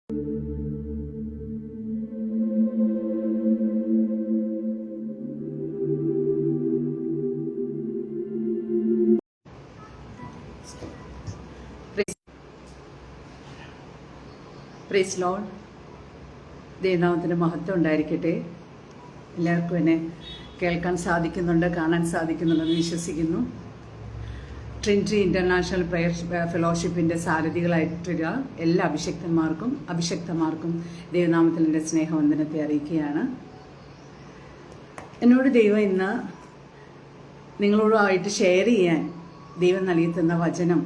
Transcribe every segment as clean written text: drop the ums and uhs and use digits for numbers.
Praise Lord. ദൈവനാമത്തിന് മഹത്വം ഉണ്ടായിരിക്കട്ടെ. എല്ലാവർക്കും എന്നെ കേൾക്കാൻ സാധിക്കുന്നുണ്ട്, കാണാൻ സാധിക്കുന്നുണ്ടെന്ന് വിശ്വസിക്കുന്നു. ട്രിനിറ്റി ഇൻ്റർനാഷണൽ പ്രയർ ഫെലോഷിപ്പിൻ്റെ സാരഥികളായിട്ടുള്ള എല്ലാ അഭിഷക്തമാർക്കും ദൈവനാമത്തിൽ എൻ്റെ സ്നേഹവന്ദനത്തെ അറിയിക്കുകയാണ്. എന്നോട് ദൈവം ഇന്ന് നിങ്ങളോടായിട്ട് ഷെയർ ചെയ്യാൻ ദൈവം നൽകി തന്ന വചനം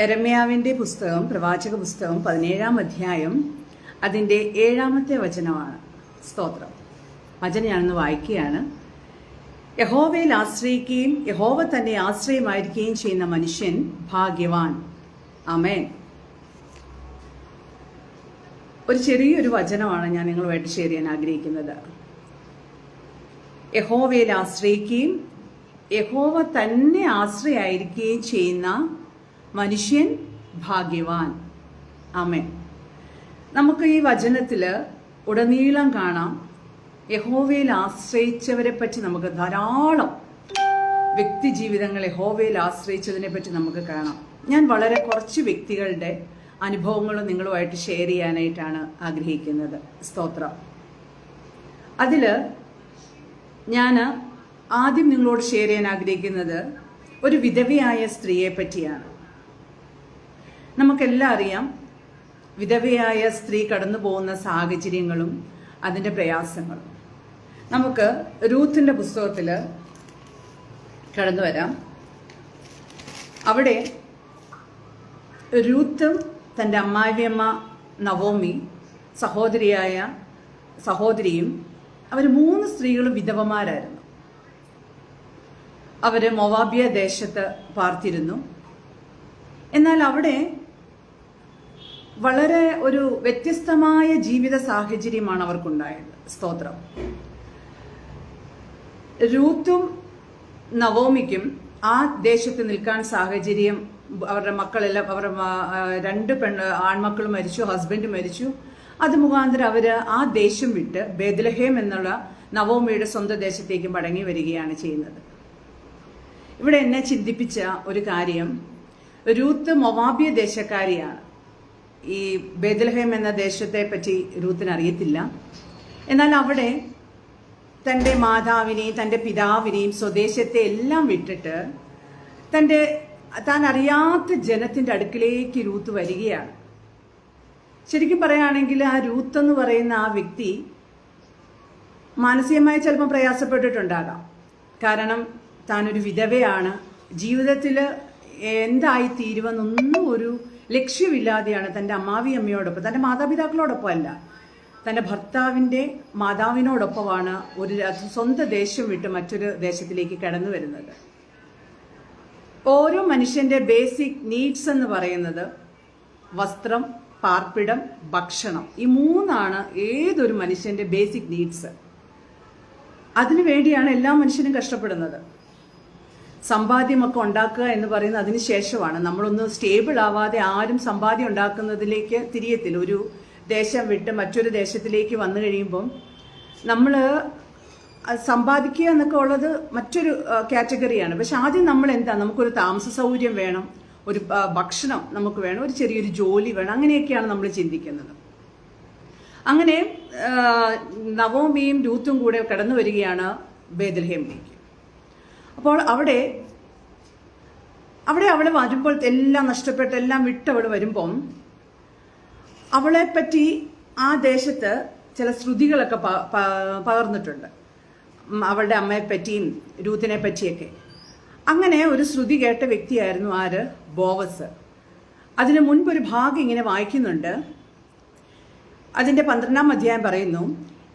യെരമ്യാവിൻ്റെ പുസ്തകം, പ്രവാചക പുസ്തകം 17-ാം അധ്യായം അതിൻ്റെ 7-ാമത്തെ വചനമാണ്. സ്തോത്രം. വചനം ഞാനൊന്ന് വായിക്കുകയാണ്. യഹോവയിൽ ആശ്രയിക്കുകയും യഹോവ തന്നെ ആശ്രയമായിരിക്കുകയും ചെയ്യുന്ന മനുഷ്യൻ ഭാഗ്യവാൻ. ആമേൻ. ഒരു ചെറിയൊരു വചനമാണ് ഞാൻ നിങ്ങളുമായിട്ട് ഷെയർ ചെയ്യാൻ ആഗ്രഹിക്കുന്നത്. യഹോവയിൽ ആശ്രയിക്കുകയും യഹോവ തന്നെ ആശ്രയമായിരിക്കുകയും ചെയ്യുന്ന മനുഷ്യൻ ഭാഗ്യവാൻ. ആമേൻ. നമുക്ക് ഈ വചനത്തിൽ ഉടനീളം കാണാം യഹോവയിൽ ആശ്രയിച്ചവരെ പറ്റി നമുക്ക് ധാരാളം വ്യക്തി ജീവിതങ്ങൾ യഹോവയിൽ ആശ്രയിച്ചതിനെ പറ്റി നമുക്ക് കാണാം. ഞാൻ വളരെ കുറച്ച് വ്യക്തികളുടെ അനുഭവങ്ങളും നിങ്ങളുമായിട്ട് ഷെയർ ചെയ്യാനായിട്ടാണ് ആഗ്രഹിക്കുന്നത്. സ്തോത്രം. അതിൽ ഞാൻ ആദ്യം നിങ്ങളോട് ഷെയർ ചെയ്യാൻ ആഗ്രഹിക്കുന്നത് ഒരു വിധവയായ സ്ത്രീയെ പറ്റിയാണ്. നമുക്കെല്ലാം അറിയാം വിധവയായ സ്ത്രീ കടന്നു പോകുന്ന സാഹചര്യങ്ങളും അതിൻ്റെ പ്രയാസങ്ങളും. നമുക്ക് രൂത്തിൻ്റെ പുസ്തകത്തിൽ കടന്നു വരാം. അവിടെ രൂത്തും തൻ്റെ അമ്മായിയമ്മ നവോമി സഹോദരിയും അവർ 3 സ്ത്രീകളും വിധവമാരായിരുന്നു. അവർ മൊവാബിയ ദേശത്ത് പാർത്തിരുന്നു. എന്നാൽ അവിടെ വളരെ ഒരു വ്യത്യസ്തമായ ജീവിത സാഹചര്യമാണ് അവർക്കുണ്ടായത്. സ്തോത്രം. രൂത്തും നവോമിക്കും ആ ദേശത്ത് നിൽക്കാൻ സാഹചര്യം, അവരുടെ മക്കളെല്ലാം, അവരുടെ 2 ആൺമക്കൾ മരിച്ചു, ഹസ്ബൻഡ് മരിച്ചു. അത് മുഖാന്തരം അവർ ആ ദേശം വിട്ട് ബേത്ലഹേം എന്നുള്ള നവോമിയുടെ സ്വന്തം ദേശത്തേക്ക് മടങ്ങി വരികയാണ് ചെയ്യുന്നത്. ഇവിടെ എന്നെ ചിന്തിപ്പിച്ച ഒരു കാര്യം, രൂത്ത് മൊവാബിയ ദേശക്കാരിയാണ്. ഈ ബേത്ലഹേം എന്ന ദേശത്തെ പറ്റി രൂത്തിന് അറിയത്തില്ല. എന്നാൽ അവിടെ തൻ്റെ മാതാവിനെയും തൻ്റെ പിതാവിനെയും സ്വദേശത്തെ എല്ലാം വിട്ടിട്ട് താൻ അറിയാത്ത ജനത്തിൻ്റെ അടുക്കിലേക്ക് രൂത്ത് വരികയാണ്. ശരിക്കും പറയുകയാണെങ്കിൽ ആ രൂത്ത് എന്ന് പറയുന്ന ആ വ്യക്തി മാനസികമായി ചിലപ്പോൾ പ്രയാസപ്പെട്ടിട്ടുണ്ടാകാം. കാരണം താനൊരു വിധവയാണ്. ജീവിതത്തിൽ എന്തായിത്തീരുവെന്നൊന്നും ഒരു ലക്ഷ്യമില്ലാതെയാണ് തൻ്റെ അമ്മാവിയമ്മയോടൊപ്പം, തൻ്റെ മാതാപിതാക്കളോടൊപ്പം അല്ല, തൻ്റെ ഭർത്താവിൻ്റെ മാതാവിനോടൊപ്പമാണ് ഒരു സ്വന്തം ദേശം വിട്ട് മറ്റൊരു ദേശത്തിലേക്ക് കടന്നു വരുന്നത്. ഓരോ മനുഷ്യൻ്റെ ബേസിക് നീഡ്സ് എന്ന് പറയുന്നത് വസ്ത്രം, പാർപ്പിടം, ഭക്ഷണം. ഈ 3 ഏതൊരു മനുഷ്യൻ്റെ ബേസിക് നീഡ്സ്. അതിനുവേണ്ടിയാണ് എല്ലാ മനുഷ്യനും കഷ്ടപ്പെടുന്നത്. സമ്പാദ്യമൊക്കെ ഉണ്ടാക്കുക എന്ന് പറയുന്നത് അതിന് ശേഷമാണ്. നമ്മളൊന്ന് സ്റ്റേബിൾ ആവാതെ ആരും സമ്പാദ്യം ഉണ്ടാക്കുന്നതിലേക്ക് തിരിയത്തില്ല. ഒരു ദേശം വിട്ട് മറ്റൊരു ദേശത്തിലേക്ക് വന്നു കഴിയുമ്പം നമ്മൾ സമ്പാദിക്കുക എന്നൊക്കെ ഉള്ളത് മറ്റൊരു കാറ്റഗറിയാണ്. പക്ഷെ ആദ്യം നമ്മൾ നമുക്കൊരു താമസ സൗകര്യം വേണം, ഒരു ഭക്ഷണം നമുക്ക് വേണം, ഒരു ചെറിയൊരു ജോലി വേണം. അങ്ങനെയൊക്കെയാണ് നമ്മൾ ചിന്തിക്കുന്നത്. അങ്ങനെ നവോമിയും രൂത്തും കൂടെ കടന്നു വരികയാണ് ബേത്ലഹേമിലേക്ക്. അപ്പോൾ അവിടെ അവൾ വരുമ്പോൾ എല്ലാം നഷ്ടപ്പെട്ട് എല്ലാം വിട്ടവൾ വരുമ്പം അവളെപ്പറ്റി ആ ദേശത്ത് ചില ശ്രുതികളൊക്കെ പകർന്നിട്ടുണ്ട്. അവളുടെ അമ്മയെപ്പറ്റിയും രൂത്തിനെ പറ്റിയൊക്കെ. അങ്ങനെ ഒരു ശ്രുതി കേട്ട വ്യക്തിയായിരുന്നു ആര്? ബോവസ്. അതിന് മുൻപൊരു ഭാഗം ഇങ്ങനെ വായിക്കുന്നുണ്ട്. അതിൻ്റെ 12-ാം അധ്യായം പറയുന്നു,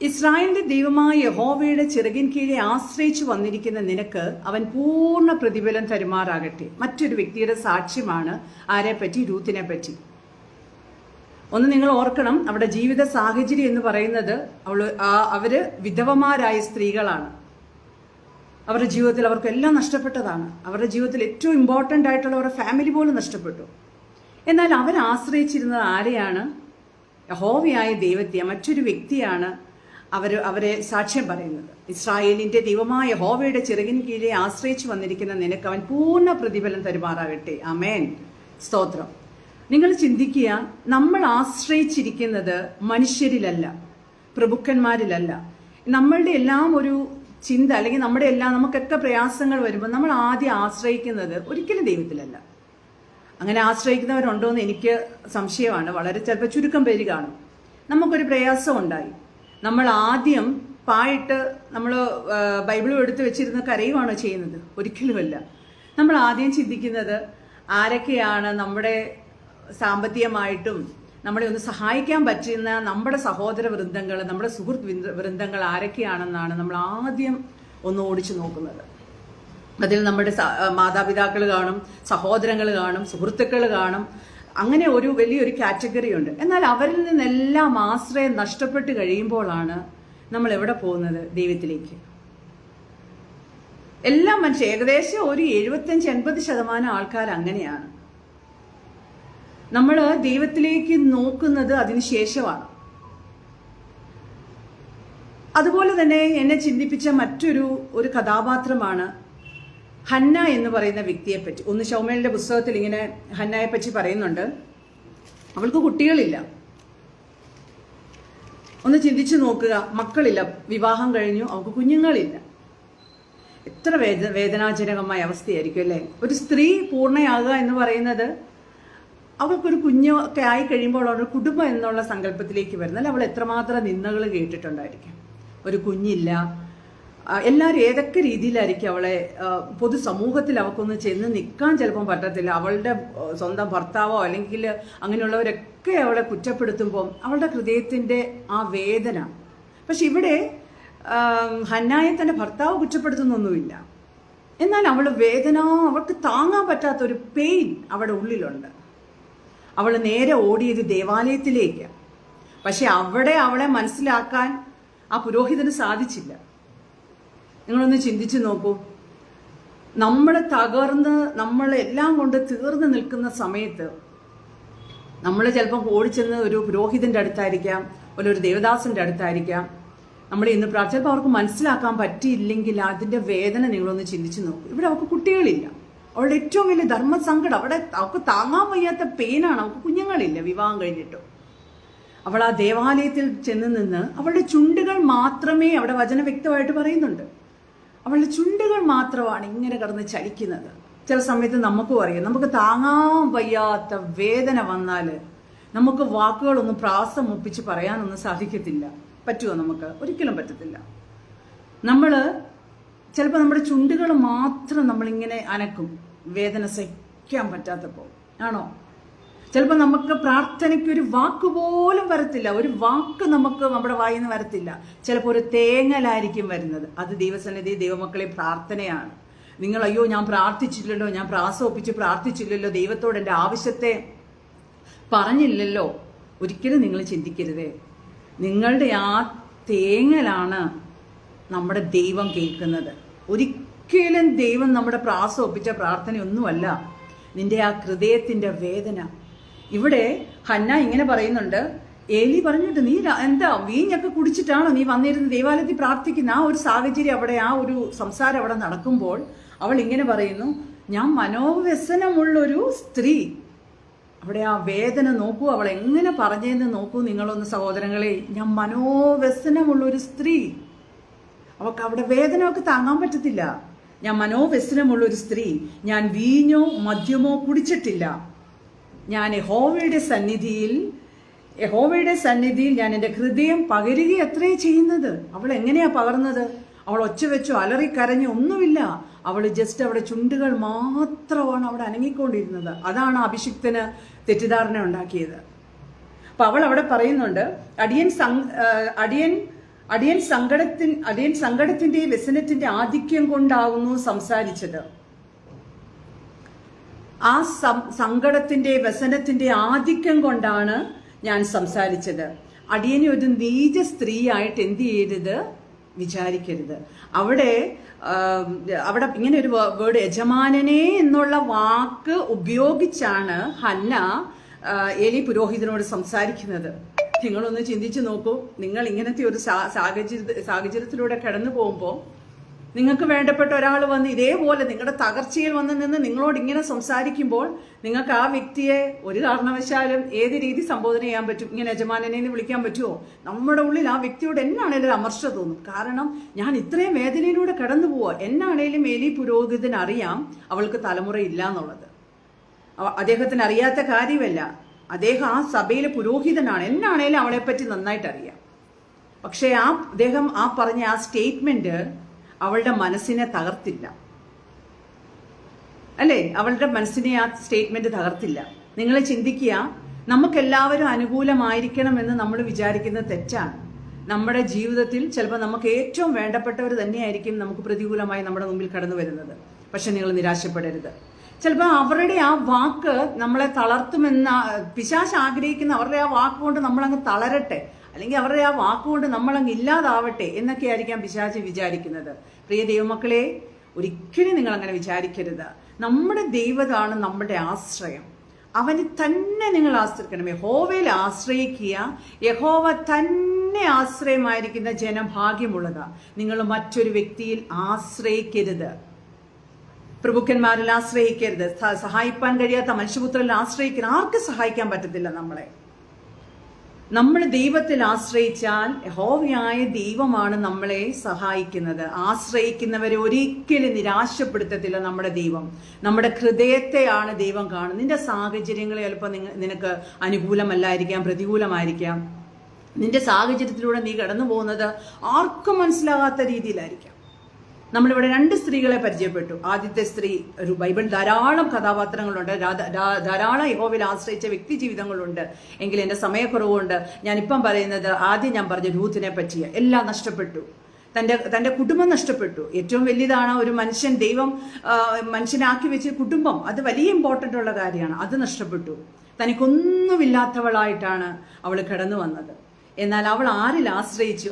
ഇസ്രായേലിന്റെ ദൈവമായ യഹോവയുടെ ചിറകിൻ കീഴെ ആശ്രയിച്ചു വന്നിരിക്കുന്ന നിനക്ക് അവൻ പൂർണ്ണ പ്രതിഫലം തരുമാറാകട്ടെ. മറ്റൊരു വ്യക്തിയുടെ സാക്ഷ്യമാണ് ആരെപ്പറ്റി? രൂത്തിനെ പറ്റി. ഒന്ന് നിങ്ങൾ ഓർക്കണം, അവിടെ ജീവിത സാഹചര്യം എന്ന് പറയുന്നത് അവര് വിധവമാരായ സ്ത്രീകളാണ്. അവരുടെ ജീവിതത്തിൽ അവർക്കെല്ലാം നഷ്ടപ്പെട്ടതാണ്. അവരുടെ ജീവിതത്തിൽ ഏറ്റവും ഇമ്പോർട്ടൻ്റ് ആയിട്ടുള്ള അവരുടെ ഫാമിലി പോലും നഷ്ടപ്പെട്ടു. എന്നാൽ അവർ ആശ്രയിച്ചിരുന്നത് ആരെയാണ്? യഹോവയായ ദൈവത്തെ മറ്റൊരു വ്യക്തിയാണ് അവരെ സാക്ഷ്യം പറയുന്നത്. ഇസ്രായേലിന്റെ ദൈവമായ യഹോവയുടെ ചിറകിന് കീഴെ ആശ്രയിച്ചു വന്നിരിക്കുന്ന നിനക്ക് അവൻ പൂർണ്ണ പ്രതിഫലം തരുമാറാകട്ടെ. ആമേൻ. സ്തോത്രം. നിങ്ങൾ ചിന്തിക്കുക, നമ്മൾ ആശ്രയിച്ചിരിക്കുന്നത് മനുഷ്യരിലല്ല, പ്രഭുക്കന്മാരിലല്ല. നമ്മളുടെ എല്ലാം ഒരു ചിന്ത, അല്ലെങ്കിൽ നമ്മുടെ എല്ലാം നമുക്കൊക്കെ പ്രയാസങ്ങൾ വരുമ്പോൾ നമ്മൾ ആദ്യം ആശ്രയിക്കുന്നത് ഒരിക്കലും ദൈവത്തിലല്ല. അങ്ങനെ ആശ്രയിക്കുന്നവരുണ്ടോ എന്ന് എനിക്ക് സംശയമാണ്. വളരെ ചിലപ്പോൾ ചുരുക്കം പേര് കാണും. നമുക്കൊരു പ്രയാസം ഉണ്ടായി, നമ്മൾ ആദ്യം പായിട്ട് നമ്മൾ ബൈബിളും എടുത്ത് വെച്ചിരുന്ന കരയുവാണോ ചെയ്യുന്നത്? ഒരിക്കലുമല്ല. നമ്മൾ ആദ്യം ചിന്തിക്കുന്നത് ആരൊക്കെയാണ് നമ്മുടെ സാമ്പത്തികമായിട്ടും നമ്മളെ ഒന്ന് സഹായിക്കാൻ പറ്റുന്ന നമ്മുടെ സഹോദര വൃന്ദങ്ങൾ, നമ്മുടെ സുഹൃത്ത് വൃന്ദങ്ങൾ ആരൊക്കെയാണെന്നാണ് നമ്മൾ ആദ്യം ഒന്ന് ഓടിച്ചു നോക്കുന്നത്. അതിൽ നമ്മുടെ മാതാപിതാക്കൾ കാണും, സഹോദരങ്ങൾ കാണും, സുഹൃത്തുക്കൾ കാണും. അങ്ങനെ ഒരു വലിയൊരു കാറ്റഗറി ഉണ്ട്. എന്നാൽ അവരിൽ നിന്നെല്ലാം ആശ്രയം നഷ്ടപ്പെട്ട് കഴിയുമ്പോഴാണ് നമ്മൾ എവിടെ പോകുന്നത്? ദൈവത്തിലേക്ക്. എല്ലാ മനുഷ്യർ, ഏകദേശം ഒരു 75-80% ആൾക്കാർ അങ്ങനെയാണ്. നമ്മൾ ദൈവത്തിലേക്ക് നോക്കുന്നത് അതിനുശേഷമാണ്. അതുപോലെ തന്നെ എന്നെ ചിന്തിപ്പിച്ച മറ്റൊരു കഥാപാത്രമാണ് ഹന്ന എന്ന് പറയുന്ന വ്യക്തിയെപ്പറ്റി. 1 ശമൂവേലിന്റെ പുസ്തകത്തിൽ ഇങ്ങനെ ഹന്നയെ പറ്റി പറയുന്നുണ്ട്. അവൾക്ക് കുട്ടികളില്ല. ഒന്ന് ചിന്തിച്ചു നോക്കുക, മക്കളില്ല, വിവാഹം കഴിഞ്ഞു, അവൾക്ക് കുഞ്ഞുങ്ങളില്ല. എത്ര വേദനാജനകമായ അവസ്ഥയായിരിക്കും അല്ലേ? ഒരു സ്ത്രീ പൂർണ്ണയാകുക എന്ന് പറയുന്നത് അവൾക്കൊരു കുഞ്ഞൊക്കെ ആയി കഴിയുമ്പോൾ അവളുടെ കുടുംബം എന്നുള്ള സങ്കല്പത്തിലേക്ക് വരുന്നത്. അവൾ എത്രമാത്രം നിന്ദകൾ കേട്ടിട്ടുണ്ടായിരിക്കും. ഒരു കുഞ്ഞില്ല, എല്ലാവരും ഏതൊക്കെ രീതിയിലായിരിക്കും അവളെ, പൊതുസമൂഹത്തിൽ അവൾക്കൊന്ന് ചെന്ന് നിൽക്കാൻ ചിലപ്പം പറ്റത്തില്ല. അവളുടെ സ്വന്തം ഭർത്താവോ അല്ലെങ്കിൽ അങ്ങനെയുള്ളവരൊക്കെ അവളെ കുറ്റപ്പെടുത്തുമ്പോൾ അവളുടെ ഹൃദയത്തിൻ്റെ ആ വേദന. പക്ഷെ ഇവിടെ ഹന്നായെ തൻ്റെ ഭർത്താവ് കുറ്റപ്പെടുത്തുന്നൊന്നുമില്ല. എന്നാൽ അവൾക്ക് താങ്ങാൻ പറ്റാത്തൊരു പെയിൻ അവളുടെ ഉള്ളിലുണ്ട്. അവൾ നേരെ ഓടിയത് ദേവാലയത്തിലേക്ക്. പക്ഷെ അവിടെ അവളെ മനസ്സിലാക്കാൻ ആ പുരോഹിതന് സാധിച്ചില്ല. നിങ്ങളൊന്ന് ചിന്തിച്ചു നോക്കൂ, നമ്മൾ തകർന്ന് നമ്മളെല്ലാം കൊണ്ട് തീർന്നു നിൽക്കുന്ന സമയത്ത് നമ്മൾ ചിലപ്പോൾ ഓടിച്ചെന്ന് ഒരു പുരോഹിതന്റെ അടുത്തായിരിക്കാം, ഒരു ദേവദാസന്റെ അടുത്തായിരിക്കാം നമ്മൾ ഇന്ന് ചിലപ്പോൾ അവർക്ക് മനസ്സിലാക്കാൻ പറ്റിയില്ലെങ്കിൽ അതിന്റെ വേദന നിങ്ങളൊന്ന് ചിന്തിച്ചു നോക്കൂ. ഇവിടെ അവൾക്ക് കുട്ടികളില്ല, അവളുടെ ഏറ്റവും വലിയ ധർമ്മസങ്കടം, അവൾക്ക് താങ്ങാൻ വയ്യാത്ത പെയിനാണ്. അവൾക്ക് കുഞ്ഞുങ്ങളില്ല വിവാഹം കഴിഞ്ഞിട്ടും. അവൾ ആ ദേവാലയത്തിൽ ചെന്ന് നിന്ന് അവളുടെ ചുണ്ടുകൾ മാത്രമേ, അവിടെ വചനം വ്യക്തമായിട്ട് പറയുന്നുണ്ട്, അവളുടെ ചുണ്ടുകൾ മാത്രമാണ് ഇങ്ങനെ കിടന്ന് ചലിക്കുന്നത്. ചില സമയത്ത് നമുക്കും അറിയാം, നമുക്ക് താങ്ങാൻ വയ്യാത്ത വേദന വന്നാൽ നമുക്ക് വാക്കുകളൊന്നും പ്രാസം ഒപ്പിച്ച് പറയാനൊന്നും സാധിക്കത്തില്ല. പറ്റുമോ നമുക്ക്? ഒരിക്കലും പറ്റത്തില്ല. നമ്മൾ ചിലപ്പോൾ നമ്മുടെ ചുണ്ടുകൾ മാത്രം നമ്മളിങ്ങനെ അനക്കും, വേദന സഹിക്കാൻ പറ്റാത്തപ്പോൾ. ആണോ? ചിലപ്പോൾ നമുക്ക് പ്രാർത്ഥനയ്ക്ക് ഒരു വാക്ക് പോലും വരത്തില്ല, ഒരു വാക്ക് നമുക്ക് നമ്മുടെ വായിൽ നിന്ന് വരത്തില്ല. ചിലപ്പോൾ ഒരു തേങ്ങലായിരിക്കും വരുന്നത്. അത് ദൈവസന്നിധി ദൈവമക്കളെ പ്രാർത്ഥനയാണ്. നിങ്ങൾ അയ്യോ ഞാൻ പ്രാർത്ഥിച്ചില്ലല്ലോ, ഞാൻ പ്രാസം ഒപ്പിച്ച് പ്രാർത്ഥിച്ചില്ലല്ലോ, ദൈവത്തോട് എൻ്റെ ആവശ്യത്തെ പറഞ്ഞില്ലല്ലോ, ഒരിക്കലും നിങ്ങൾ ചിന്തിക്കരുതേ. നിങ്ങളുടെ ആ തേങ്ങലാണ് നമ്മുടെ ദൈവം കേൾക്കുന്നത്. ഒരിക്കലും ദൈവം നമ്മുടെ പ്രാസം ഒപ്പിച്ച പ്രാർത്ഥനയൊന്നുമല്ല, നിന്റെ ആ ഹൃദയത്തിൻ്റെ വേദന. ഇവിടെ ഹന്ന ഇങ്ങനെ പറയുന്നുണ്ട്, ഏലി പറഞ്ഞിട്ട് നീ എന്താ വീഞ്ഞൊക്കെ കുടിച്ചിട്ടാണോ നീ വന്നിരുന്ന് ദേവാലയത്തിൽ പ്രാർത്ഥിക്കുന്ന? ആ ഒരു സാഹചര്യം അവിടെ, ആ ഒരു സംസാരം അവിടെ നടക്കുമ്പോൾ അവൾ ഇങ്ങനെ പറയുന്നു, ഞാൻ മനോവ്യസനമുള്ളൊരു സ്ത്രീ. അവിടെ ആ വേദന നോക്കൂ, അവൾ എങ്ങനെ പറഞ്ഞതെന്ന് നോക്കൂ നിങ്ങളൊന്ന് സഹോദരങ്ങളെ. ഞാൻ മനോവ്യസനമുള്ളൊരു സ്ത്രീ. അവൾക്ക് അവിടെ വേദനയൊക്കെ താങ്ങാൻ പറ്റത്തില്ല. ഞാൻ മനോവ്യസനമുള്ളൊരു സ്ത്രീ, ഞാൻ വീഞ്ഞോ മദ്യമോ കുടിച്ചിട്ടില്ല. ഞാൻ യഹോവയുടെ സന്നിധിയിൽ ഞാൻ എൻ്റെ ഹൃദയം പകരുകയത്രേ ചെയ്യുന്നത്. അവൾ എങ്ങനെയാ പകർന്നത്? അവൾ ഒച്ച വെച്ചോ അലറിക്കരഞ്ഞോ ഒന്നുമില്ല. അവൾ ജസ്റ്റ് അവിടെ ചുണ്ടുകൾ മാത്രമാണ് അവിടെ അനങ്ങിക്കൊണ്ടിരുന്നത്. അതാണ് അഭിഷിക്തന് തെറ്റിദ്ധാരണ ഉണ്ടാക്കിയത്. അപ്പൊ അവൾ അവിടെ പറയുന്നുണ്ട്, അടിയൻ സങ്കടത്തിന്റെ വ്യസനത്തിന്റെ ആധിക്യം കൊണ്ടാകുന്നു സംസാരിച്ചത്. ആ സങ്കടത്തിന്റെ വ്യസനത്തിന്റെ ആധിക്യം കൊണ്ടാണ് ഞാൻ സംസാരിച്ചത്. അടിയനെ ഒരു നീച സ്ത്രീയായിട്ട് എന്ത് ചെയ്യരുത്, വിചാരിക്കരുത്. അവിടെ ഇങ്ങനെ ഒരു വേർഡ്, യജമാനനെ എന്നുള്ള വാക്ക് ഉപയോഗിച്ചാണ് ഹന്ന ഏലി പുരോഹിതനോട് സംസാരിക്കുന്നത്. നിങ്ങളൊന്ന് ചിന്തിച്ചു നോക്കൂ. നിങ്ങൾ ഇങ്ങനത്തെ ഒരു സാഹചര്യത്തിലൂടെ കടന്നു പോകുമ്പോൾ നിങ്ങൾക്ക് വേണ്ടപ്പെട്ട ഒരാൾ വന്ന് ഇതേപോലെ നിങ്ങളുടെ തകർച്ചയിൽ വന്ന് നിന്ന് നിങ്ങളോട് ഇങ്ങനെ സംസാരിക്കുമ്പോൾ നിങ്ങൾക്ക് ആ വ്യക്തിയെ ഒരു കാരണവശാലും ഏത് രീതി സംബോധന ചെയ്യാൻ പറ്റും? ഇങ്ങനെ യജമാനനെ വിളിക്കാൻ പറ്റുമോ? നമ്മുടെ ഉള്ളിൽ ആ വ്യക്തിയോട് എന്നാണേലും ഒരു അമർഷ തോന്നും. കാരണം ഞാൻ ഇത്രയും വേദനയിലൂടെ കടന്നു പോവുക. എന്നാണേലും ഏലി പുരോഹിതന് അറിയാം അവൾക്ക് തലമുറയില്ല എന്നുള്ളത്. അദ്ദേഹത്തിന് അറിയാത്ത കാര്യമല്ല. അദ്ദേഹം ആ സഭയിലെ പുരോഹിതനാണ്. എന്നാണേലും അവളെപ്പറ്റി നന്നായിട്ട് അറിയാം. പക്ഷേ അദ്ദേഹം പറഞ്ഞ ആ സ്റ്റേറ്റ്മെന്റ് അവളുടെ മനസ്സിനെ തകർത്തില്ല, അല്ലേ? അവളുടെ മനസ്സിനെ ആ സ്റ്റേറ്റ്മെന്റ് തകർത്തില്ല. നിങ്ങൾ ചിന്തിക്കുക, നമുക്കെല്ലാവരും അനുകൂലമായിരിക്കണമെന്ന് നമ്മൾ വിചാരിക്കുന്നത് തെറ്റാണ്. നമ്മുടെ ജീവിതത്തിൽ ചിലപ്പോൾ നമുക്ക് ഏറ്റവും വേണ്ടപ്പെട്ടവർ തന്നെയായിരിക്കും നമുക്ക് പ്രതികൂലമായി നമ്മുടെ മുമ്പിൽ കടന്നു വരുന്നത്. പക്ഷെ നിങ്ങൾ നിരാശപ്പെടരുത്. ചിലപ്പോൾ അവരുടെ ആ വാക്ക് നമ്മളെ തളർത്തുമെന്ന പിശാച് ആഗ്രഹിക്കുന്ന അവരുടെ ആ വാക്കുകൊണ്ട് നമ്മളങ്ങ് തളരട്ടെ, അല്ലെങ്കിൽ അവരുടെ ആ വാക്കുകൊണ്ട് നമ്മളങ്ങ് ഇല്ലാതാവട്ടെ എന്നൊക്കെ ആയിരിക്കാം പിശാച് വിചാരിക്കുന്നത്. പ്രിയ ദൈവമക്കളെ, ഒരിക്കലും നിങ്ങൾ അങ്ങനെ വിചാരിക്കരുത്. നമ്മുടെ ദൈവമാണ് നമ്മുടെ ആശ്രയം. അവന് തന്നെ നിങ്ങൾ ആശ്രയിക്കണം. യഹോവയിൽ ആശ്രയിക്കുക. യഹോവ തന്നെ ആശ്രയമായിരിക്കുന്ന ജനം ഭാഗ്യമുള്ളതാ. നിങ്ങൾ മറ്റൊരു വ്യക്തിയിൽ ആശ്രയിക്കരുത്. പ്രഭുക്കന്മാരിൽ ആശ്രയിക്കരുത്. സഹായിപ്പാൻ കഴിയാത്ത മനുഷ്യപുത്രരിൽ ആശ്രയിക്കരുത്. ആർക്കും സഹായിക്കാൻ പറ്റത്തില്ല നമ്മളെ. നമ്മൾ ദൈവത്തിൽ ആശ്രയിച്ചാൽ യഹോവയായ ദൈവമാണ് നമ്മളെ സഹായിക്കുന്നത്. ആശ്രയിക്കുന്നവരെ ഒരിക്കലും നിരാശപ്പെടുത്തത്തില്ല നമ്മുടെ ദൈവം. നമ്മുടെ ഹൃദയത്തെയാണ് ദൈവം കാണുന്നത്. നിന്റെ സാഹചര്യങ്ങൾ ചിലപ്പോൾ നിനക്ക് അനുകൂലമല്ലായിരിക്കാം, പ്രതികൂലമായിരിക്കാം. നിന്റെ സാഹചര്യത്തിലൂടെ നീ കടന്നു പോകുന്നത് ആർക്കും മനസ്സിലാകാത്ത രീതിയിലായിരിക്കാം. നമ്മളിവിടെ 2 സ്ത്രീകളെ പരിചയപ്പെട്ടു. ആദ്യത്തെ സ്ത്രീ, ഒരു ബൈബിൾ ധാരാളം കഥാപാത്രങ്ങളുണ്ട്, ധാരാളം യഹോവയിൽ ആശ്രയിച്ച വ്യക്തി ജീവിതങ്ങളുണ്ട്. എങ്കിൽ എൻ്റെ സമയക്കുറവുകൊണ്ട് ഞാനിപ്പം പറയുന്നത്, ആദ്യം ഞാൻ പറഞ്ഞ രൂത്തിനെ പറ്റിയ. എല്ലാം നഷ്ടപ്പെട്ടു. തൻ്റെ കുടുംബം നഷ്ടപ്പെട്ടു. ഏറ്റവും വലിയതാണ് ഒരു മനുഷ്യൻ, ദൈവം മനുഷ്യനാക്കി വെച്ച കുടുംബം. അത് വലിയ ഇമ്പോർട്ടൻ്റ് ഉള്ള കാര്യമാണ്. അത് നഷ്ടപ്പെട്ടു. തനിക്കൊന്നുമില്ലാത്തവളായിട്ടാണ് അവൾ കടന്നു വന്നത്. എന്നാൽ അവൾ ആരിൽ ആശ്രയിച്ചു?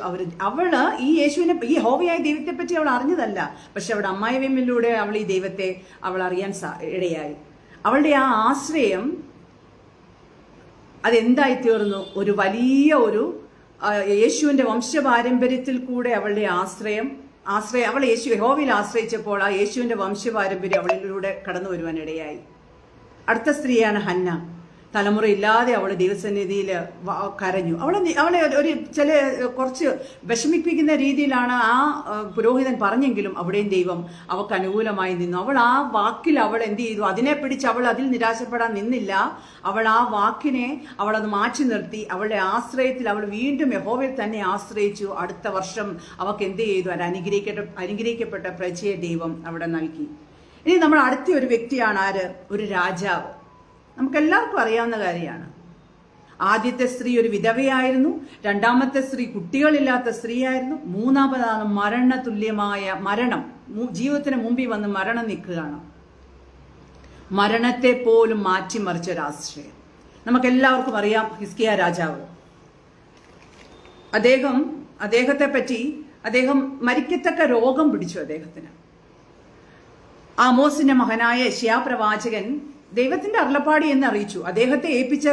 അവള് ഈ യേശുവിനെ, ഈ യഹോവയായ ദൈവത്തെ പറ്റി അവൾ അറിഞ്ഞതല്ല. പക്ഷെ അവളുടെ അമ്മായിയമ്മയിലൂടെ അവൾ ഈ ദൈവത്തെ അവൾ അറിയാൻ ഇടയായി. അവളുടെ ആ ആശ്രയം അതെന്തായി തീർന്നു? ഒരു വലിയ യേശുവിന്റെ വംശപാരമ്പര്യത്തിൽ കൂടെ അവളുടെ ആശ്രയം അവൾ യഹോവയിൽ ആശ്രയിച്ചപ്പോൾ ആ യേശുവിന്റെ വംശപാരമ്പര്യം അവളിലൂടെ കടന്നു വരുവാൻ ഇടയായി. അടുത്ത സ്ത്രീയാണ് ഹന്ന. തലമുറയില്ലാതെ അവൾ ദൈവസന്നിധിയിൽ കരഞ്ഞു. അവളെ കുറച്ച് വിഷമിപ്പിക്കുന്ന രീതിയിലാണ് ആ പുരോഹിതൻ പറഞ്ഞെങ്കിലും അവിടെയും ദൈവം അവൾക്ക് അനുകൂലമായി നിന്നു. അവൾ ആ വാക്കിൽ അവൾ എന്ത് ചെയ്തു? അതിനെ പിടിച്ച് അവൾ അതിൽ നിരാശപ്പെടാൻ നിന്നില്ല. അവൾ ആ വാക്കിനെ അവളത് മാറ്റി നിർത്തി. അവളുടെ ആശ്രയത്തിൽ അവൾ വീണ്ടും യഹോവയിൽ തന്നെ ആശ്രയിച്ചു. അടുത്ത വർഷം അവൾക്ക് എന്ത് ചെയ്തു? അനുഗ്രഹിക്കപ്പെട്ട പ്രജയെ ദൈവം അവിടെ നൽകി. ഇനി നമ്മൾ അടുത്ത ഒരു വ്യക്തിയാണ് ആര്? ഒരു രാജാവ്. നമുക്കെല്ലാവർക്കും അറിയാവുന്ന കാര്യമാണ്. ആദ്യത്തെ സ്ത്രീ ഒരു വിധവയായിരുന്നു. രണ്ടാമത്തെ സ്ത്രീ കുട്ടികളില്ലാത്ത സ്ത്രീയായിരുന്നു. മൂന്നാമതാണ് മരണതുല്യമായ മരണം. ജീവിതത്തിന് മുമ്പിൽ വന്ന് മരണം നിൽക്കുകയാണ്. മരണത്തെ പോലും മാറ്റിമറിച്ചൊരാശ്രയം. നമുക്കെല്ലാവർക്കും അറിയാം ഹിസ്കിയ രാജാവ്. അദ്ദേഹത്തെ പറ്റി മരിക്കത്തക്ക രോഗം പിടിച്ചു അദ്ദേഹത്തിന്. ആമോസിന്റെ മകനായ യെശയ്യാ പ്രവാചകൻ ദൈവത്തിന്റെ അരുളപ്പാടി എന്ന് അറിയിച്ചു. അദ്ദേഹത്തെ ഏൽപ്പിച്ച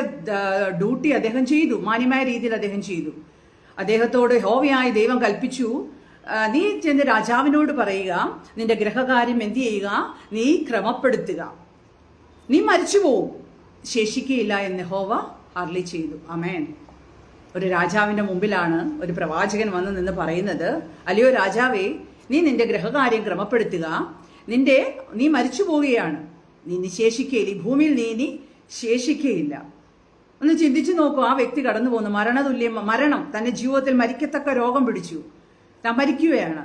ഡ്യൂട്ടി അദ്ദേഹം ചെയ്തു. മാന്യമായ രീതിയിൽ അദ്ദേഹം ചെയ്തു. അദ്ദേഹത്തോട് യഹോവയായ ദൈവം കൽപ്പിച്ചു, നീ ചെന്ന് രാജാവിനോട് പറയുക, നിന്റെ ഗ്രഹകാര്യം എന്ത് ചെയ്യുക? നീ ക്രമപ്പെടുത്തുക. നീ മരിച്ചു പോവും, ശേഷിക്കുകയില്ല എന്ന് യഹോവ അരുളി ചെയ്തു. ആമേൻ. ഒരു രാജാവിന്റെ മുമ്പിലാണ് ഒരു പ്രവാചകൻ വന്ന് നിന്ന് പറയുന്നത്, അല്ലയോ രാജാവേ, നീ നിന്റെ ഗ്രഹകാര്യം ക്രമപ്പെടുത്തുക. നീ മരിച്ചു പോവുകയാണ്, നീ ശേഷിക്കുകയില്ല, ഈ ഭൂമിയിൽ നീ ശേഷിക്കുകയില്ല. ഒന്ന് ചിന്തിച്ചു നോക്കൂ. ആ വ്യക്തി കടന്നു പോകുന്നു. മരണം, തന്റെ ജീവിതത്തിൽ മരിക്കത്തക്ക രോഗം പിടിച്ചു. താൻ മരിക്കുകയാണ്.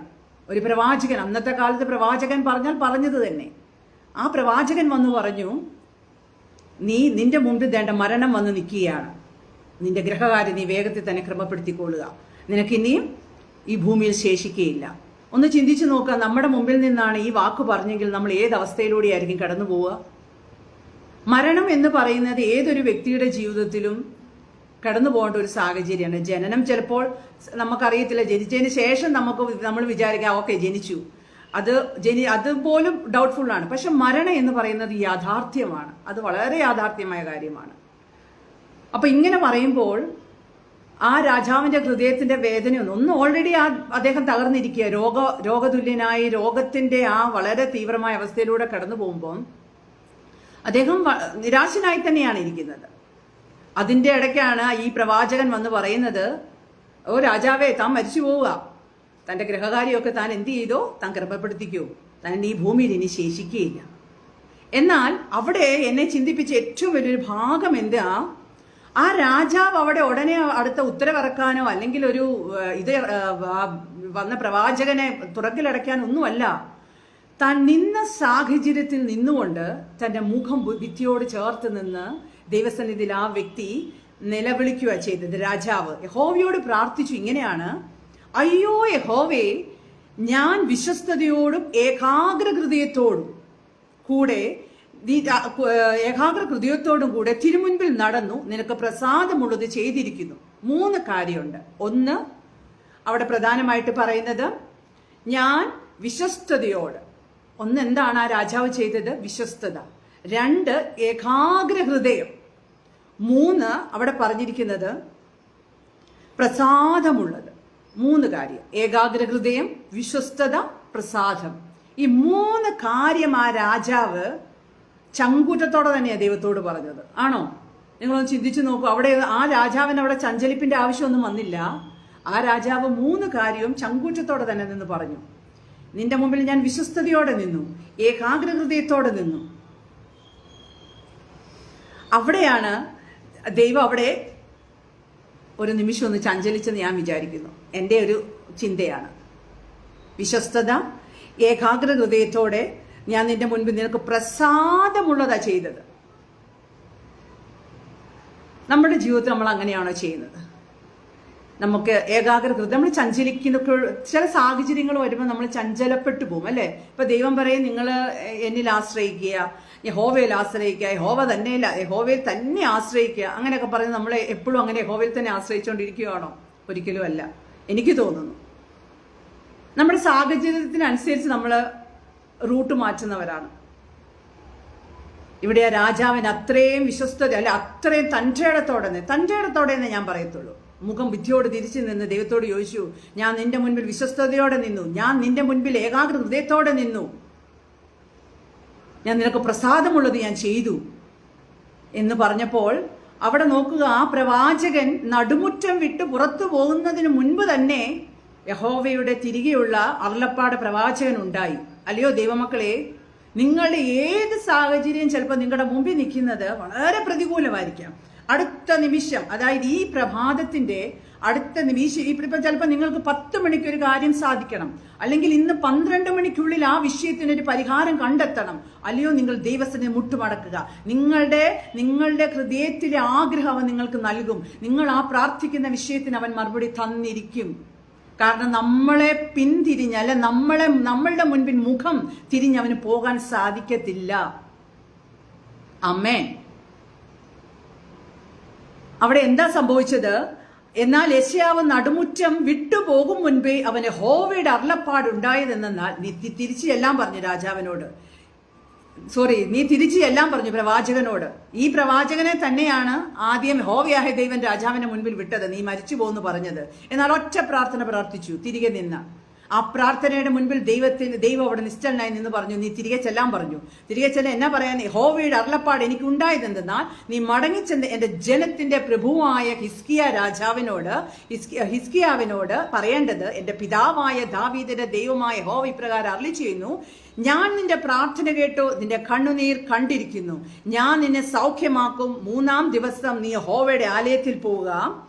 ഒരു പ്രവാചകൻ, അന്നത്തെ കാലത്ത് പ്രവാചകൻ പറഞ്ഞത് തന്നെ. ആ പ്രവാചകൻ വന്നു പറഞ്ഞു, നിന്റെ മുമ്പിൽ വേണ്ട മരണം വന്ന് നിൽക്കുകയാണ്. നിന്റെ ഗ്രഹകാര്യം നീ വേഗത്തിൽ തന്നെ ക്രമപ്പെടുത്തിക്കൊള്ളുക. നിനക്കിനിയും ഈ ഭൂമിയിൽ ശേഷിക്കുകയില്ല. ഒന്ന് ചിന്തിച്ചു നോക്കുക. നമ്മുടെ മുമ്പിൽ നിന്നാണ് ഈ വാക്ക് പറഞ്ഞെങ്കിൽ നമ്മൾ ഏത് അവസ്ഥയിലൂടെയായിരിക്കും കടന്നു പോവുക? മരണം എന്ന് പറയുന്നത് ഏതൊരു വ്യക്തിയുടെ ജീവിതത്തിലും കടന്നു പോകേണ്ട ഒരു സാഹചര്യമാണ്. ജനനം ചിലപ്പോൾ നമുക്കറിയത്തില്ല. ജനിച്ചതിന് ശേഷം നമ്മൾ വിചാരിക്കാം ഓക്കെ ജനിച്ചു, അതുപോലും ഡൗട്ട്ഫുള്ളാണ്. പക്ഷെ മരണം എന്ന് പറയുന്നത് യാഥാർത്ഥ്യമാണ്. അത് വളരെ യാഥാർത്ഥ്യമായ കാര്യമാണ്. അപ്പൊ ഇങ്ങനെ പറയുമ്പോൾ ആ രാജാവിന്റെ ഹൃദയത്തിന്റെ വേദനയൊന്നും ഒന്ന് ഓൾറെഡി അദ്ദേഹം തകർന്നിരിക്കുക, രോഗതുല്യനായി രോഗത്തിന്റെ ആ വളരെ തീവ്രമായ അവസ്ഥയിലൂടെ കടന്നു പോകുമ്പോൾ അദ്ദേഹം നിരാശനായി തന്നെയാണ് ഇരിക്കുന്നത്. അതിന്റെ ഇടയ്ക്കാണ് ഈ പ്രവാചകൻ വന്ന് പറയുന്നത്, ഓ രാജാവേ, താൻ മരിച്ചു പോവുക, തന്റെ ഗ്രഹകാര്യമൊക്കെ താൻ എന്ത് ചെയ്തോ, താൻ ക്രമപ്പെടുത്തിക്കോ, താൻ ഈ ഭൂമിയിൽ ഇനി ശേഷിക്കുകയില്ല. എന്നാൽ അവിടെ എന്നെ ചിന്തിപ്പിച്ച ഏറ്റവും വലിയൊരു ഭാഗം എന്താ, ആ രാജാവ് അവിടെ ഉടനെ അടുത്ത ഉത്തരവിറക്കാനോ അല്ലെങ്കിൽ ഒരു വന്ന പ്രവാചകനെ തുറക്കിലടയ്ക്കാനോ ഒന്നുമല്ല. താൻ നിന്ന സാഹചര്യത്തിൽ നിന്നുകൊണ്ട് തന്റെ മുഖം ഭിത്തിയോട് ചേർത്ത് നിന്ന് ദൈവസന്നിധിയിൽ ആ വ്യക്തി നിലവിളിക്കുക ചെയ്തത്. രാജാവ് യഹോവയോട് പ്രാർത്ഥിച്ചു, ഇങ്ങനെയാണ്, അയ്യോ യഹോവേ, ഞാൻ വിശ്വസ്തയോടും ഏകാഗ്രഹൃദയത്തോടും കൂടെ കൂടെ തിരുമുൻപിൽ നടന്നു നിനക്ക് പ്രസാദമുള്ളത് ചെയ്തിരിക്കുന്നു. 3 കാര്യമുണ്ട്. ഒന്ന്, അവിടെ പ്രധാനമായിട്ട് പറയുന്നത് ഞാൻ വിശ്വസ്തയോട്. ഒന്ന്, എന്താണ് ആ രാജാവ് ചെയ്തത്? വിശ്വസ്തത. 2, ഏകാഗ്രഹൃദയം. 3, അവിടെ പറഞ്ഞിരിക്കുന്നത് പ്രസാദമുള്ളത്. 3 കാര്യം: ഏകാഗ്രഹൃദയം, വിശ്വസ്തത, പ്രസാദം. ഈ 3 കാര്യം ആ രാജാവ് ചങ്കൂറ്റത്തോടെ തന്നെയാണ് ദൈവത്തോട് പറഞ്ഞത്. ആണോ? നിങ്ങളൊന്ന് ചിന്തിച്ചു നോക്കൂ. അവിടെ ആ രാജാവിന് അവിടെ ചഞ്ചലിപ്പിന്റെ ആവശ്യമൊന്നും വന്നില്ല. ആ രാജാവ് 3 കാര്യവും ചങ്കൂറ്റത്തോടെ തന്നെ നിന്ന് പറഞ്ഞു. നിന്റെ മുമ്പിൽ ഞാൻ വിശ്വസ്തയോടെ നിന്നു, ഏകാഗ്രഹൃദയത്തോടെ നിന്നു. അവിടെയാണ് ദൈവം അവിടെ ഒരു നിമിഷം ഒന്ന് ചഞ്ചലിച്ചെന്ന് ഞാൻ വിചാരിക്കുന്നു. എൻ്റെ ഒരു ചിന്തയാണ്. വിശ്വസ്തത, ഏകാഗ്രഹൃദയത്തോടെ ഞാൻ നിന്റെ മുൻപിൽ നിനക്ക് പ്രസാദമുള്ളതാ ചെയ്തത്. നമ്മുടെ ജീവിതത്തിൽ നമ്മൾ അങ്ങനെയാണോ ചെയ്യുന്നത്? നമുക്ക് ഏകാഗ്രഹൃദയം, നമ്മൾ ചഞ്ചലിക്കുന്ന ചില സാഹചര്യങ്ങൾ വരുമ്പോൾ നമ്മൾ ചഞ്ചലപ്പെട്ടു പോകും, അല്ലേ? ഇപ്പൊ ദൈവം പറയും, നിങ്ങൾ എന്നിൽ ആശ്രയിക്കുക, യഹോവയിൽ ആശ്രയിക്കുക, യഹോവയിൽ തന്നെ ആശ്രയിക്കുക, അങ്ങനെയൊക്കെ പറഞ്ഞ് നമ്മൾ എപ്പോഴും അങ്ങനെ യഹോവയിൽ തന്നെ ആശ്രയിച്ചുകൊണ്ടിരിക്കുകയാണോ? ഒരിക്കലും അല്ല. എനിക്ക് തോന്നുന്നു നമ്മുടെ സാഹചര്യത്തിനനുസരിച്ച് നമ്മൾ റൂട്ട് മാറ്റുന്നവരാണ്. ഇവിടെ ആ രാജാവിന് അത്രയും വിശ്വസ്തത, അല്ല അത്രയും തൻ്റെടത്തോടെ ഞാൻ പറയത്തുള്ളൂ. മുഖം ഭിത്തിയോട് തിരിച്ചു നിന്ന് ദൈവത്തോട് ചോദിച്ചു, ഞാൻ നിന്റെ മുൻപിൽ വിശ്വസ്തയോടെ നിന്നു, ഞാൻ നിന്റെ മുൻപിൽ ഏകാഗ്ര ഹൃദയത്തോടെ നിന്നു, ഞാൻ നിനക്ക് പ്രസാദമുള്ളത് ഞാൻ ചെയ്തു എന്ന് പറഞ്ഞപ്പോൾ അവിടെ നോക്കുക, ആ പ്രവാചകൻ നടുമുറ്റം വിട്ട് പുറത്തു പോകുന്നതിന് മുൻപ് തന്നെ യഹോവയുടെ തിരികെയുള്ള അരുളപ്പാട് പ്രവാചകൻ ഉണ്ടായി. അല്ലയോ ദൈവമക്കളെ, നിങ്ങളുടെ ഏത് സാഹചര്യം ചിലപ്പോൾ നിങ്ങളുടെ മുമ്പിൽ നിൽക്കുന്നത് വളരെ പ്രതികൂലമായിരിക്കാം. അടുത്ത നിമിഷം, അതായത് ഈ പ്രഭാതത്തിന്റെ അടുത്ത നിമിഷം, ഇപ്പൊ ചിലപ്പോൾ നിങ്ങൾക്ക് 10 മണിക്ക് ഒരു കാര്യം സാധിക്കണം, അല്ലെങ്കിൽ ഇന്ന് 12 മണിക്കുള്ളിൽ ആ വിഷയത്തിനൊരു പരിഹാരം കണ്ടെത്തണം. അല്ലയോ നിങ്ങൾ ദൈവസന്നിധിയിൽ മുട്ടുമടക്കുക. നിങ്ങളുടെ ഹൃദയത്തിലെ ആഗ്രഹം അവൻ നിങ്ങൾക്ക് നൽകും. നിങ്ങൾ ആ പ്രാർത്ഥിക്കുന്ന വിഷയത്തിന് അവൻ മറുപടി തന്നിരിക്കും. കാരണം നമ്മളെ പിന്തിരിഞ്ഞ്, അല്ലെ നമ്മളുടെ മുൻപിൽ മുഖം തിരിഞ്ഞ് അവന് പോകാൻ സാധിക്കത്തില്ല. ആമേൻ. അവിടെ എന്താ സംഭവിച്ചത്? എന്നാൽ യെശയ്യാവ് നടുമുറ്റം വിട്ടുപോകും മുൻപേ അവന് യഹോവയുടെ അരുളപ്പാടുണ്ടായതെന്നാൽ നീ തിരിച്ചു ചെല്ലാൻ പറഞ്ഞു രാജാവിനോട്. നീ തിരിച്ചു ചെല്ലാൻ പറഞ്ഞു പ്രവാചകനോട്. ഈ പ്രവാചകനെ തന്നെയാണ് ആദ്യം യഹോവയായ ദൈവം രാജാവിന്റെ മുൻപിൽ വിട്ടത്, നീ മരിച്ചു പോകുന്നു പറഞ്ഞത്. എന്നാൽ ഒറ്റ പ്രാർത്ഥന പ്രാർത്ഥിച്ചു തിരികെ നിന്ന്. ആ പ്രാർത്ഥനയുടെ മുൻപിൽ ദൈവം അവിടെ നിശ്ചലനായി നിന്ന് പറഞ്ഞു, നീ തിരികെ ചെല്ലാൻ പറഞ്ഞു. തിരികെ ചെല്ലാൻ എന്നാ പറയാൻ? യഹോവയുടെ അരുളപ്പാട് എനിക്ക് ഉണ്ടായതെന്തെന്നാൽ നീ മടങ്ങിച്ചെന്ന് എന്റെ ജനത്തിന്റെ പ്രഭുവായ ഹിസ്കിയാവിനോട് പറയേണ്ടത്, എന്റെ പിതാവായ ദാവീദിന്റെ ദൈവമായ യഹോവ ഇപ്രകാരം അരുളി ചെയ്യുന്നു, ഞാൻ നിന്റെ പ്രാർത്ഥന കേട്ടു, നിന്റെ കണ്ണുനീർ കണ്ടിരിക്കുന്നു, ഞാൻ നിന്നെ സൗഖ്യമാക്കും. 3-ാം ദിവസം നീ യഹോവയുടെ ആലയത്തിൽ പോവുക,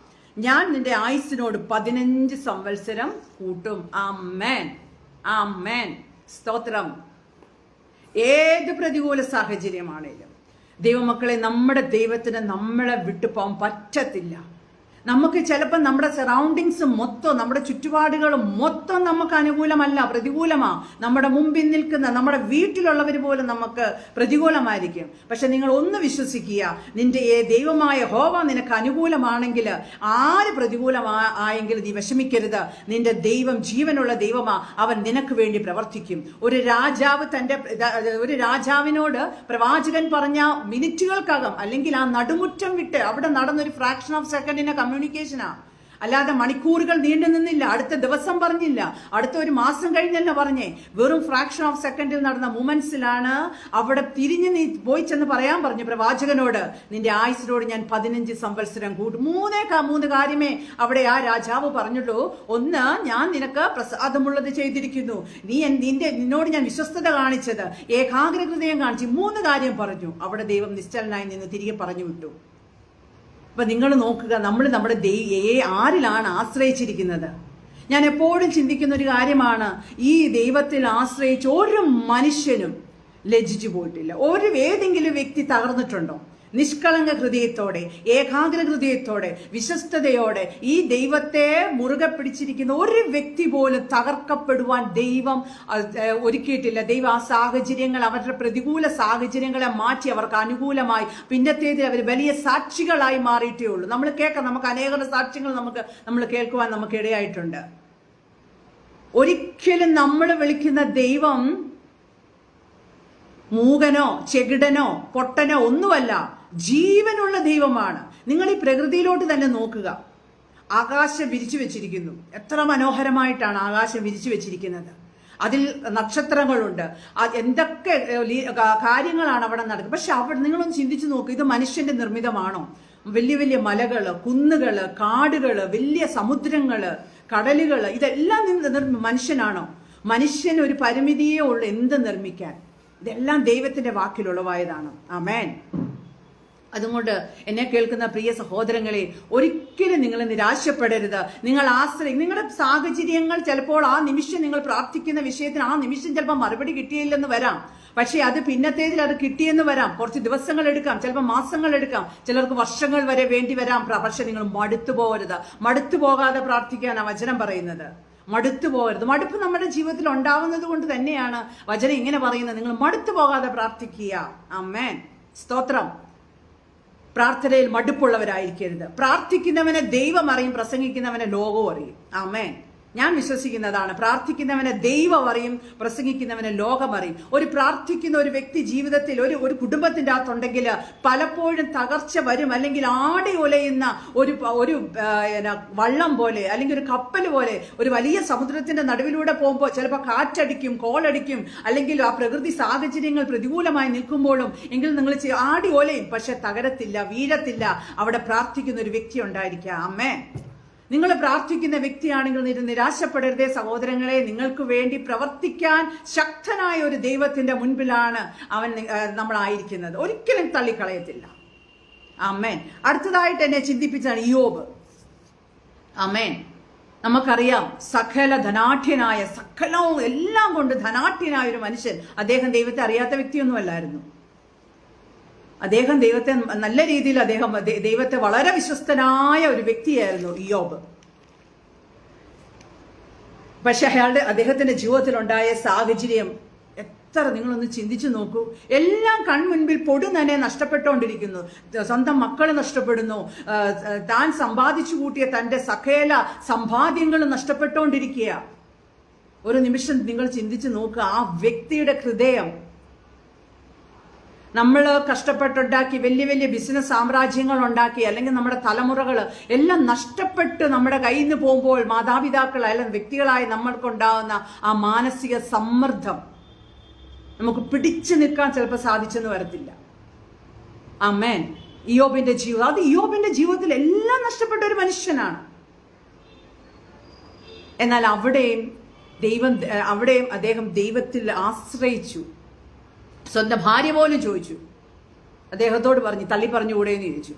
ഞാൻ നിന്റെ ആയുസ്സിനോട് 15 സംവത്സരം കൂട്ടും. ആമേൻ, ആമേൻ, സ്തോത്രം. ഏത് പ്രതികൂല സാഹചര്യമാണേലും ദൈവമക്കളെ, നമ്മുടെ ദൈവത്തിന് നമ്മളെ വിട്ടുപോകാൻ പറ്റത്തില്ല. നമുക്ക് ചിലപ്പോൾ നമ്മുടെ സറൗണ്ടിങ്സ് മൊത്തം, നമ്മുടെ ചുറ്റുപാടുകൾ മൊത്തം നമുക്ക് അനുകൂലമല്ല, പ്രതികൂലമാ. നമ്മുടെ മുമ്പിൽ നിൽക്കുന്ന നമ്മുടെ വീട്ടിലുള്ളവർ പോലും നമുക്ക് പ്രതികൂലമായിരിക്കും. പക്ഷെ നിങ്ങൾ ഒന്ന് വിശ്വസിക്കുക, നിന്റെ ദൈവമായ യഹോവ നിനക്ക് അനുകൂലമാണെങ്കിൽ, ആര് പ്രതികൂലമായെങ്കിൽ നീ വിഷമിക്കരുത്. നിന്റെ ദൈവം ജീവനുള്ള ദൈവമാ, അവൻ നിനക്ക് വേണ്ടി പ്രവർത്തിക്കും. ഒരു രാജാവിനോട് പ്രവാചകൻ പറഞ്ഞ മിനിറ്റുകൾക്കകം, അല്ലെങ്കിൽ ആ നടുമുറ്റം വിട്ട് അവിടെ നടന്നൊരു ഫ്രാക്ഷൻ ഓഫ് സെക്കൻഡിന്റെ കമ്മ്യൂണിക്കേഷനാ. അല്ലാതെ മണിക്കൂറുകൾ നീണ്ടു നിന്നില്ല, അടുത്ത ദിവസം പറഞ്ഞില്ല, അടുത്ത ഒരു മാസം കഴിഞ്ഞല്ല പറഞ്ഞേ. വെറും ഫ്രാക്ഷൻ ഓഫ് സെക്കൻഡിൽ നടന്ന മൂമെന്റ്സിലാണ് അവിടെ തിരിഞ്ഞ് നീ പോയി ചെന്ന് പറയാൻ പറഞ്ഞു പ്രവാചകനോട്, നിന്റെ ആയുസിനോട് ഞാൻ 15 സംവത്സരം കൂട്ടും. മൂന്ന് കാര്യമേ അവിടെ ആ രാജാവ് പറഞ്ഞുള്ളൂ. ഒന്ന്, ഞാൻ നിനക്ക് പ്രസാദമുള്ളത് ചെയ്തിരിക്കുന്നു, നിന്നോട് ഞാൻ വിശ്വസ്തത കാണിച്ചത്, ഏകാഗ്ര ഹൃദയം കാണിച്ചു. 3 കാര്യം പറഞ്ഞു. അവിടെ ദൈവം നിശ്ചലനായി നിന്ന് തിരികെ പറഞ്ഞു വിട്ടു. അപ്പൊ നിങ്ങൾ നോക്കുക, നമ്മൾ നമ്മുടെ ആരിലാണ് ആശ്രയിച്ചിരിക്കുന്നത്? ഞാൻ എപ്പോഴും ചിന്തിക്കുന്ന ഒരു കാര്യമാണ്, ഈ ദൈവത്തിൽ ആശ്രയിച്ച് ഒരു മനുഷ്യനും ലജ്ജിച്ചു പോയിട്ടില്ല. ഏതെങ്കിലും വ്യക്തി തകർന്നിട്ടുണ്ടോ? നിഷ്കളങ്ക ഹൃദയത്തോടെ, ഏകാഗ്ര ഹൃദയത്തോടെ, വിശ്വസ്തയോടെ ഈ ദൈവത്തെ മുറുകെ പിടിച്ചിരിക്കുന്ന ഒരു വ്യക്തി പോലും തകർക്കപ്പെടുവാൻ ദൈവം ഒരുക്കിയിട്ടില്ല. ദൈവം ആ സാഹചര്യങ്ങൾ, അവരുടെ പ്രതികൂല സാഹചര്യങ്ങളെ മാറ്റി അവർക്ക് അനുകൂലമായി പിന്നത്തേതിൽ അവർ വലിയ സാക്ഷികളായി മാറിയിട്ടേ ഉള്ളൂ. നമുക്ക് അനേകം സാക്ഷ്യങ്ങൾ നമ്മൾ കേൾക്കുവാൻ നമുക്ക് ഇടയായിട്ടുണ്ട്. ഒരിക്കലും നമ്മൾ വിളിക്കുന്ന ദൈവം മൂകനോ ചെകിടനോ പൊട്ടനോ ഒന്നുമല്ല, ജീവനുള്ള ദൈവമാണ്. നിങ്ങൾ ഈ പ്രകൃതിയിലോട്ട് തന്നെ നോക്കുക. ആകാശം വിരിച്ചു വെച്ചിരിക്കുന്നു. എത്ര മനോഹരമായിട്ടാണ് ആകാശം വിരിച്ചു വെച്ചിരിക്കുന്നത്. അതിൽ നക്ഷത്രങ്ങളുണ്ട്. എന്തൊക്കെ കാര്യങ്ങളാണ് അവിടെ നടക്കുന്നത്. പക്ഷെ അവിടെ നിങ്ങളൊന്ന് ചിന്തിച്ചു നോക്കുക, ഇത് മനുഷ്യന്റെ നിർമ്മിതമാണോ? വലിയ വലിയ മലകള്, കുന്നുകള്, കാടുകള്, വലിയ സമുദ്രങ്ങള്, കടലുകള്, ഇതെല്ലാം മനുഷ്യനാണോ? മനുഷ്യന് ഒരു പരിമിതിയേ ഉള്ളൂ എന്ത് നിർമ്മിക്കാൻ. ഇതെല്ലാം ദൈവത്തിന്റെ വാക്കിലുളവായതാണ്. ആമേൻ. അതുകൊണ്ട് എന്നെ കേൾക്കുന്ന പ്രിയ സഹോദരങ്ങളെ, ഒരിക്കലും നിങ്ങൾ നിരാശപ്പെടരുത്. നിങ്ങളുടെ സാഹചര്യങ്ങൾ ചിലപ്പോൾ ആ നിമിഷം നിങ്ങൾ പ്രാർത്ഥിക്കുന്ന വിഷയത്തിന് ആ നിമിഷം ചിലപ്പോൾ മറുപടി കിട്ടിയില്ലെന്ന് വരാം. പക്ഷേ അത് പിന്നത്തേതിൽ അത് കിട്ടിയെന്ന് വരാം. കുറച്ച് ദിവസങ്ങൾ എടുക്കാം, ചിലപ്പോൾ മാസങ്ങൾ എടുക്കാം, ചിലർക്ക് വർഷങ്ങൾ വരെ വേണ്ടി വരാം. പക്ഷെ നിങ്ങൾ മടുത്തു പോകരുത്. മടുത്തു പോകാതെ പ്രാർത്ഥിക്കാനാണ് വചനം പറയുന്നത്. മടുത്തു പോകരുത്. മടുപ്പ് നമ്മുടെ ജീവിതത്തിൽ ഉണ്ടാവുന്നത് കൊണ്ട് തന്നെയാണ് വചനം ഇങ്ങനെ പറയുന്നത്, നിങ്ങൾ മടുത്തു പോകാതെ പ്രാർത്ഥിക്കുക. ആമേൻ. സ്തോത്രം. പ്രാർത്ഥനയിൽ മടുപ്പുള്ളവരായിരിക്കരുത്. പ്രാർത്ഥിക്കുന്നവനെ ദൈവം അറിയും, പ്രസംഗിക്കുന്നവനെ ലോകവും അറിയും. ആമേൻ. ഞാൻ വിശ്വസിക്കുന്നതാണ്, പ്രാർത്ഥിക്കുന്നവനെ ദൈവം അറിയും, പ്രസംഗിക്കുന്നവനെ ലോകം അറിയും. ഒരു പ്രാർത്ഥിക്കുന്ന ഒരു വ്യക്തി ജീവിതത്തിൽ ഒരു കുടുംബത്തിന്റെ അകത്തുണ്ടെങ്കിൽ പലപ്പോഴും തകർച്ച വരും. അല്ലെങ്കിൽ ആടി ഒലയുന്ന ഒരു വള്ളം പോലെ, അല്ലെങ്കിൽ ഒരു കപ്പൽ പോലെ ഒരു വലിയ സമുദ്രത്തിന്റെ നടുവിലൂടെ പോകുമ്പോൾ ചിലപ്പോൾ കാറ്റടിക്കും, കോളടിക്കും, അല്ലെങ്കിൽ ആ പ്രകൃതി സാഹചര്യങ്ങൾ പ്രതികൂലമായി നിൽക്കുമ്പോഴും എങ്കിൽ നിങ്ങൾ ആടി ഒലയും, പക്ഷെ തകരത്തില്ല, വീഴത്തില്ല. അവിടെ പ്രാർത്ഥിക്കുന്ന ഒരു വ്യക്തി ഉണ്ടായിരിക്കുക. ആമേൻ. നിങ്ങൾ പ്രാർത്ഥിക്കുന്ന വ്യക്തിയാണെങ്കിൽ നിരാശപ്പെടരുതേ സഹോദരങ്ങളെ. നിങ്ങൾക്ക് വേണ്ടി പ്രവർത്തിക്കാൻ ശക്തനായ ഒരു ദൈവത്തിന്റെ മുൻപിലാണ് നമ്മളായിരിക്കുന്നത്. ഒരിക്കലും തള്ളിക്കളയത്തില്ല. ആമേൻ. അടുത്തതായിട്ട് എന്നെ ചിന്തിപ്പിച്ചാണ് ഇയ്യോബ്. ആമേൻ. നമുക്കറിയാം, സകലവും എല്ലാം കൊണ്ട് ധനാഠ്യനായ ഒരു മനുഷ്യൻ. അദ്ദേഹം ദൈവത്തെ അറിയാത്ത വ്യക്തിയൊന്നുമല്ലായിരുന്നു. അദ്ദേഹം ദൈവത്തെ നല്ല രീതിയിൽ ദൈവത്തെ വളരെ വിശ്വസ്തനായ ഒരു വ്യക്തിയായിരുന്നു ഇയ്യോബ്. പക്ഷെ അദ്ദേഹത്തിന്റെ ജീവിതത്തിലുണ്ടായ സാഹചര്യം നിങ്ങളൊന്ന് ചിന്തിച്ചു നോക്കൂ. എല്ലാം കൺമുൻപിൽ പൊടുന്നനെ നഷ്ടപ്പെട്ടുകൊണ്ടിരിക്കുന്നു. സ്വന്തം മക്കൾ നഷ്ടപ്പെടുന്നു. താൻ സമ്പാദിച്ചു കൂട്ടിയ തന്റെ സകല സമ്പാദ്യങ്ങളും നഷ്ടപ്പെട്ടുകൊണ്ടിരിക്കുക. ഒരു നിമിഷം നിങ്ങൾ ചിന്തിച്ചു നോക്കുക, ആ വ്യക്തിയുടെ ഹൃദയം. നമ്മൾ കഷ്ടപ്പെട്ടുണ്ടാക്കി വലിയ വലിയ ബിസിനസ് സാമ്രാജ്യങ്ങൾ ഉണ്ടാക്കി, അല്ലെങ്കിൽ നമ്മുടെ തലമുറകൾ എല്ലാം നഷ്ടപ്പെട്ട് നമ്മുടെ കയ്യിൽ നിന്ന് പോകുമ്പോൾ മാതാപിതാക്കൾ അല്ലെങ്കിൽ വ്യക്തികളായി നമ്മൾക്കുണ്ടാകുന്ന ആ മാനസിക സമ്മർദ്ദം നമുക്ക് പിടിച്ചു നിൽക്കാൻ ചിലപ്പോൾ സാധിച്ചെന്ന് വരത്തില്ല. ആമേൻ. ഇയ്യോബിന്റെ ജീവിതത്തിൽ എല്ലാം നഷ്ടപ്പെട്ട ഒരു മനുഷ്യനാണ്. എന്നാൽ അവിടെയും അദ്ദേഹം ദൈവത്തിൽ ആശ്രയിച്ചു. സ്വന്തം ഭാര്യ പോലും ചോദിച്ചു, അദ്ദേഹത്തോട് തള്ളി പറഞ്ഞുകൂടെയെന്ന് ചോദിച്ചു.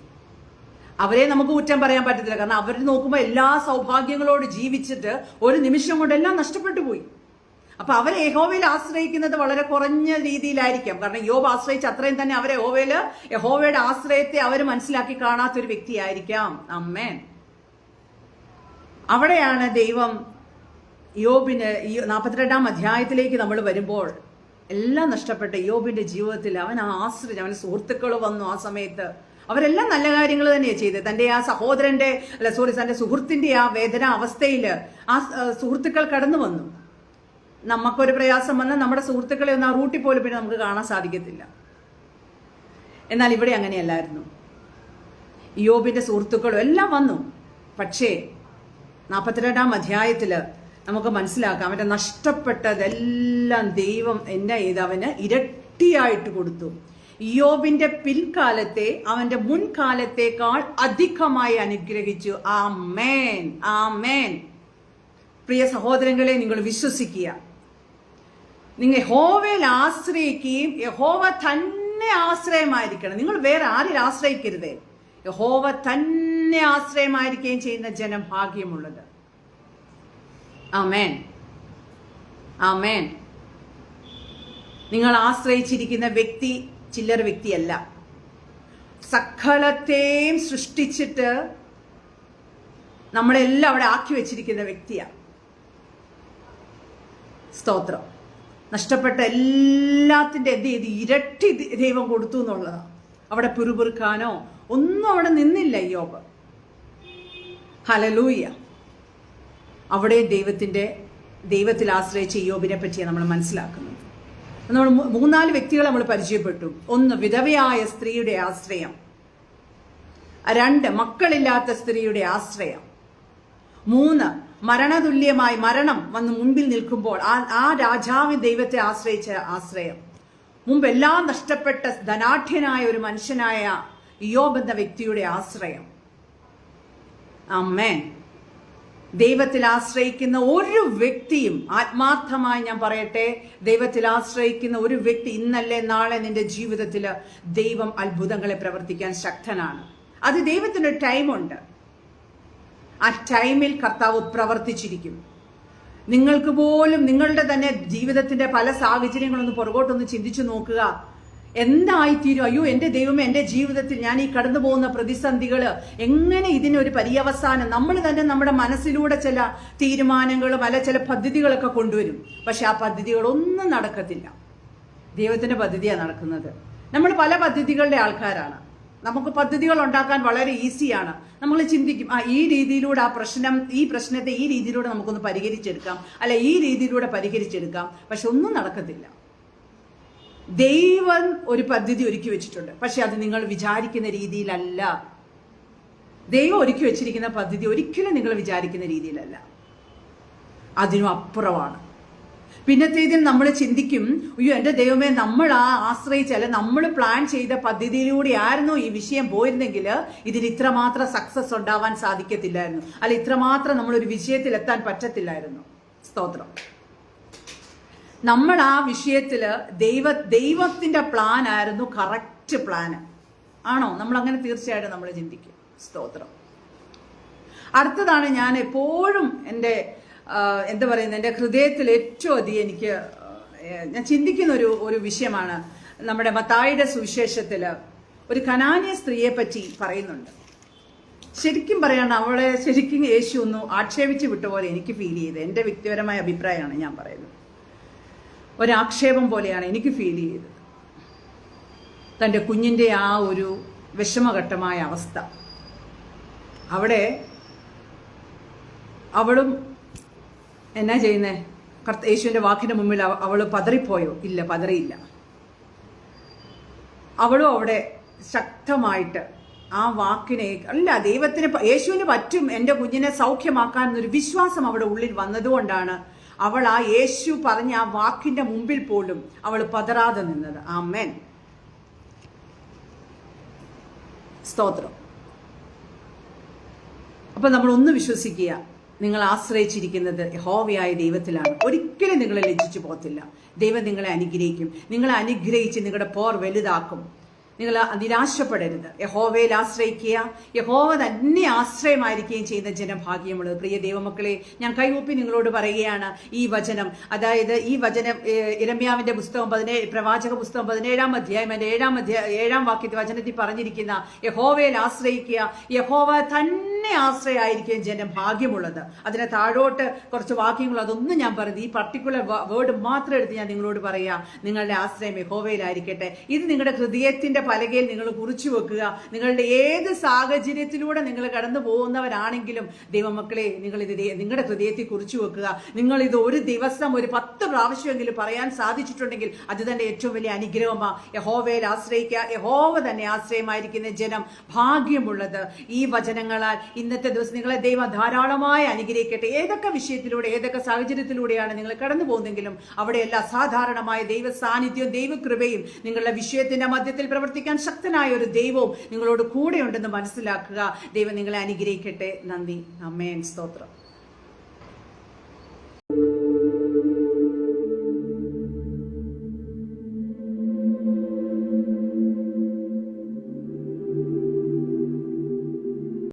അവരെ നമുക്ക് കുറ്റം പറയാൻ പറ്റത്തില്ല, കാരണം അവർ നോക്കുമ്പോൾ എല്ലാ സൗഭാഗ്യങ്ങളോട് ജീവിച്ചിട്ട് ഒരു നിമിഷം കൊണ്ട് എല്ലാം നഷ്ടപ്പെട്ടു പോയി. അപ്പൊ അവർ യഹോവയിൽ ആശ്രയിക്കുന്നത് വളരെ കുറഞ്ഞ രീതിയിലായിരിക്കാം. കാരണം യോബ് ആശ്രയിച്ച് അത്രയും തന്നെ അവരെ യഹോവയുടെ ആശ്രയത്തെ അവർ മനസ്സിലാക്കി കാണാത്തൊരു വ്യക്തിയായിരിക്കാം. അമ്മേൻ. അവിടെയാണ് ദൈവം യോബിന് 42-ാം അധ്യായത്തിലേക്ക് നമ്മൾ വരുമ്പോൾ എല്ലാം നഷ്ടപ്പെട്ട യോബിന്റെ ജീവിതത്തിൽ അവൻ ആശ്രയിച്ച്, അവന്റെ സുഹൃത്തുക്കൾ വന്നു. ആ സമയത്ത് അവരെല്ലാം നല്ല കാര്യങ്ങൾ തന്നെയാണ് ചെയ്തത്. തന്റെ ആ തന്റെ സുഹൃത്തിന്റെ ആ വേദന അവസ്ഥയിൽ ആ സുഹൃത്തുക്കൾ കടന്നു വന്നു. നമുക്കൊരു പ്രയാസം വന്നാൽ നമ്മുടെ സുഹൃത്തുക്കളെ ഒന്ന് ആ റൂട്ടിൽ പോലും പിന്നെ നമുക്ക് കാണാൻ സാധിക്കത്തില്ല. എന്നാൽ ഇവിടെ അങ്ങനെയല്ലായിരുന്നു. യോബിന്റെ സുഹൃത്തുക്കളും എല്ലാം വന്നു. പക്ഷേ 42-ാം അധ്യായത്തില് നമുക്ക് മനസ്സിലാക്കാം, അവന്റെ നഷ്ടപ്പെട്ടതെല്ലാം ദൈവം എന്നാ ചെയ്ത് അവന് ഇരട്ടിയായിട്ട് കൊടുത്തു. ഇയ്യോബിന്റെ പിൽക്കാലത്തെ അവന്റെ മുൻകാലത്തേക്കാൾ അധികമായി അനുഗ്രഹിച്ചു. ആമേൻ, ആമേൻ. പ്രിയ സഹോദരങ്ങളെ, നിങ്ങൾ വിശ്വസിക്കുക. നിങ്ങൾ യഹോവയിൽ ആശ്രയിക്കുകയും യഹോവ തന്നെ ആശ്രയമായിരിക്കണം. നിങ്ങൾ വേറെ ആരിൽ ആശ്രയിക്കരുതേ. യഹോവ തന്നെ ആശ്രയമായിരിക്കുകയും ചെയ്യുന്ന ജനം ഭാഗ്യമുള്ളത്. ആമേൻ, ആമേൻ. നിങ്ങൾ ആശ്രയിച്ചിരിക്കുന്ന വ്യക്തി ചില്ലറ വ്യക്തിയല്ല. സകലത്തെയും സൃഷ്ടിച്ചിട്ട് നമ്മളെല്ലാം അവിടെ ആക്കി വെച്ചിരിക്കുന്ന വ്യക്തിയാണ്. സ്തോത്രം. നഷ്ടപ്പെട്ട എല്ലാത്തിന്റെ എന്ത് ചെയ്ത് ഇരട്ടി ദൈവം കൊടുത്തു എന്നുള്ളതാണ്. അവിടെ പിറുപിറുക്കാനോ ഒന്നും അവിടെ നിന്നില്ല യോബ്. ഹല്ലേലൂയ. അവിടെ ദൈവത്തിൽ ആശ്രയിച്ച യോബിനെ പറ്റിയാണ് നമ്മൾ മനസ്സിലാക്കുന്നത്. നമ്മൾ 3-4 വ്യക്തികളെ നമ്മൾ പരിചയപ്പെട്ടു. 1, വിധവയായ സ്ത്രീയുടെ ആശ്രയം. 2, മക്കളില്ലാത്ത സ്ത്രീയുടെ ആശ്രയം. 3, മരണതുല്യമായി മരണം വന്ന് മുമ്പിൽ നിൽക്കുമ്പോൾ ആ രാജാവ് ദൈവത്തെ ആശ്രയിച്ച ആശ്രയം. മുമ്പെല്ലാം നഷ്ടപ്പെട്ട ധനാഢ്യനായ ഒരു മനുഷ്യനായ ഇയ്യോബ് എന്ന വ്യക്തിയുടെ ആശ്രയം. ആമേൻ. ദൈവത്തിൽ ആശ്രയിക്കുന്ന ഒരു വ്യക്തിയും, ആത്മാർത്ഥമായി ഞാൻ പറയട്ടെ, ദൈവത്തിൽ ആശ്രയിക്കുന്ന ഒരു വ്യക്തി ഇന്നല്ലേ നാളെ നിന്റെ ജീവിതത്തിൽ ദൈവം അത്ഭുതങ്ങളെ പ്രവർത്തിക്കാൻ ശക്തനാണ്. അത് ദൈവത്തിനൊരു ടൈമുണ്ട്. ആ ടൈമിൽ കർത്താവ് പ്രവർത്തിച്ചിരിക്കും. നിങ്ങൾക്ക് പോലും നിങ്ങളുടെ തന്നെ ജീവിതത്തിന്റെ പല സാഹചര്യങ്ങളൊന്ന് പുറകോട്ടൊന്ന് ചിന്തിച്ചു നോക്കുക. എന്തായിത്തീരും? അയ്യോ എൻ്റെ ദൈവമേ, എൻ്റെ ജീവിതത്തിൽ ഞാൻ ഈ കടന്നു പോകുന്ന പ്രതിസന്ധികള് എങ്ങനെ ഇതിനൊരു പര്യവസാനം? നമ്മൾ തന്നെ നമ്മുടെ മനസ്സിലൂടെ ചില തീരുമാനങ്ങളും ചില പദ്ധതികളൊക്കെ കൊണ്ടുവരും. പക്ഷെ ആ പദ്ധതികളൊന്നും നടക്കത്തില്ല. ദൈവത്തിന്റെ പദ്ധതിയാണ് നടക്കുന്നത്. നമ്മൾ പല പദ്ധതികളുടെ ആൾക്കാരാണ്. നമുക്ക് പദ്ധതികൾ ഉണ്ടാക്കാൻ വളരെ ഈസിയാണ്. നമ്മൾ ചിന്തിക്കും, ഈ രീതിയിലൂടെ ഈ പ്രശ്നത്തെ ഈ രീതിയിലൂടെ നമുക്കൊന്ന് പരിഹരിച്ചെടുക്കാം, ഈ രീതിയിലൂടെ പരിഹരിച്ചെടുക്കാം. പക്ഷെ ഒന്നും നടക്കത്തില്ല. ദൈവം ഒരു പദ്ധതി ഒരുക്കി വെച്ചിട്ടുണ്ട്. പക്ഷെ അത് നിങ്ങൾ വിചാരിക്കുന്ന രീതിയിലല്ല. ദൈവം ഒരുക്കി വെച്ചിരിക്കുന്ന പദ്ധതി ഒരിക്കലും നിങ്ങൾ വിചാരിക്കുന്ന രീതിയിലല്ല, അതിനും അപ്പുറമാണ്. പിന്നത്തേതിൽ നമ്മൾ ചിന്തിക്കും, അയ്യോ എൻ്റെ ദൈവമേ, നമ്മൾ ആശ്രയിച്ചാൽ നമ്മൾ പ്ലാൻ ചെയ്ത പദ്ധതിയിലൂടെ ആയിരുന്നോ ഈ വിഷയം പോയിരുന്നെങ്കിൽ ഇതിന് ഇത്രമാത്രം സക്സസ് ഉണ്ടാവാൻ സാധിക്കത്തില്ലായിരുന്നു, ഇത്രമാത്രം നമ്മളൊരു വിഷയത്തിൽ എത്താൻ പറ്റത്തില്ലായിരുന്നു. സ്തോത്രം. നമ്മൾ ആ വിഷയത്തില് ദൈവത്തിന്റെ പ്ലാൻ ആയിരുന്നു കറക്റ്റ് പ്ലാന് ആണോ? നമ്മൾ അങ്ങനെ തീർച്ചയായിട്ടും നമ്മൾ ചിന്തിക്കും. സ്തോത്രം. അടുത്തതാണ് ഞാൻ എപ്പോഴും എൻ്റെ എൻ്റെ ഹൃദയത്തിൽ ഏറ്റവും അധികം ഞാൻ ചിന്തിക്കുന്ന ഒരു വിഷയമാണ്. നമ്മുടെ മത്തായിയുടെ സുവിശേഷത്തില് ഒരു കനാന്യ സ്ത്രീയെ പറ്റി പറയുന്നുണ്ട്. ശരിക്കും പറയാണ്, അവളെ ശരിക്കും യേശു ഒന്ന് ആക്ഷേപിച്ച് വിട്ട പോലെ എനിക്ക് ഫീൽ ചെയ്തത്. എൻ്റെ വ്യക്തിപരമായ അഭിപ്രായമാണ് ഞാൻ പറയുന്നത്. ഒരാക്ഷേപം പോലെയാണ് എനിക്ക് ഫീൽ ചെയ്തത്. തൻ്റെ കുഞ്ഞിൻ്റെ ആ ഒരു വിഷമഘട്ടമായ അവസ്ഥ. അവിടെ അവളും എന്നാ ചെയ്യുന്നേ? യേശുവിൻ്റെ വാക്കിൻ്റെ മുമ്പിൽ അവൾ പതറിപ്പോയോ? ഇല്ല, പതറിയില്ല. അവളും അവിടെ ശക്തമായിട്ട് ആ വാക്കിനെ ദൈവത്തിന് യേശുവിന് പറ്റും എൻ്റെ കുഞ്ഞിനെ സൗഖ്യമാക്കാൻ എന്നൊരു വിശ്വാസം അവിടെ ഉള്ളിൽ വന്നതുകൊണ്ടാണ് അവൾ ആ യേശു പറഞ്ഞ ആ വാക്കിന്റെ മുമ്പിൽ പോലും അവൾ പതറാതെ നിന്നത്. ആമേൻ. സ്തോത്രം. അപ്പൊ നമ്മൾ ഒന്ന് വിശ്വസിക്കുക, നിങ്ങൾ ആശ്രയിച്ചിരിക്കുന്നത് യഹോവയായ ദൈവത്തിലാണ്. ഒരിക്കലും നിങ്ങളെ ലജ്ജിച്ചു പോകത്തില്ല. ദൈവം നിങ്ങളെ അനുഗ്രഹിക്കും. നിങ്ങളെ അനുഗ്രഹിച്ച് നിങ്ങളുടെ പോർ വലുതാക്കും. നിങ്ങൾ നിരാശപ്പെടരുത്. യഹോവയിൽ ആശ്രയിക്കുക. യഹോവ തന്നെ ആശ്രയമായിരിക്കുകയും ചെയ്യുന്ന ജനഭാഗ്യമുള്ളത്. പ്രിയ ദൈവമക്കളെ, ഞാൻ കൈകൂപ്പി നിങ്ങളോട് പറയുകയാണ്, ഈ വചനം, അതായത് ഈ വചനം യിരെമ്യാവിന്റെ പുസ്തകം പ്രവാചക പുസ്തകം 17-ാം അധ്യായം 7-ാം വാക്യത്തിൽ വചനത്തിൽ പറഞ്ഞിരിക്കുന്ന യഹോവയിൽ ആശ്രയിക്കുക, യഹോവ തന്നെ ആശ്രയമായിരിക്കുകയും ജനം ഭാഗ്യമുള്ളത്. അതിനെ താഴോട്ട് കുറച്ച് വാക്യങ്ങൾ, അതൊന്നും ഞാൻ പറയുന്നത്, ഈ പർട്ടിക്കുലർ വേർഡ് മാത്രം എടുത്ത് ഞാൻ നിങ്ങളോട് പറയാം, നിങ്ങളുടെ ആശ്രയം യഹോവയിലായിരിക്കട്ടെ. ഇത് നിങ്ങളുടെ ഹൃദയത്തിന്റെ പലകയിൽ നിങ്ങൾ കുറിച്ചു വെക്കുക. നിങ്ങളുടെ ഏത് സാഹചര്യത്തിലൂടെ നിങ്ങൾ കടന്നു പോകുന്നവരാണെങ്കിലും ദൈവമക്കളെ, നിങ്ങൾ ഇത് നിങ്ങളുടെ ഹൃദയത്തിൽ കുറിച്ചു വെക്കുക. നിങ്ങൾ ഇത് ഒരു ദിവസം ഒരു 10 പ്രാവശ്യമെങ്കിലും പറയാൻ സാധിച്ചിട്ടുണ്ടെങ്കിൽ അത് തന്നെ ഏറ്റവും വലിയ അനുഗ്രഹമാണ്. യഹോവയിൽ ആശ്രയിക്കുക, യഹോവ തന്നെ ആശ്രയമായിരിക്കുന്ന ജനം ഭാഗ്യമുള്ളത്. ഈ വചനങ്ങളാൽ ഇന്നത്തെ ദിവസം നിങ്ങളെ ദൈവം ധാരാളമായി അനുഗ്രഹിക്കട്ടെ. ഏതൊക്കെ വിഷയത്തിലൂടെ, ഏതൊക്കെ സാഹചര്യത്തിലൂടെയാണ് നിങ്ങൾ കടന്നു പോകുന്നെങ്കിലും അവിടെയെല്ലാം അസാധാരണമായ ദൈവ സാന്നിധ്യവും ദൈവകൃപയും നിങ്ങളുടെ വിഷയത്തിന്റെ മധ്യത്തിൽ പ്രവർത്തിക്കാൻ ശക്തനായ ഒരു ദൈവവും നിങ്ങളോട് കൂടെയുണ്ടെന്ന് മനസ്സിലാക്കുക. ദൈവം നിങ്ങളെ അനുഗ്രഹിക്കട്ടെ. നന്ദി. ആമേൻ. സ്തോത്രം.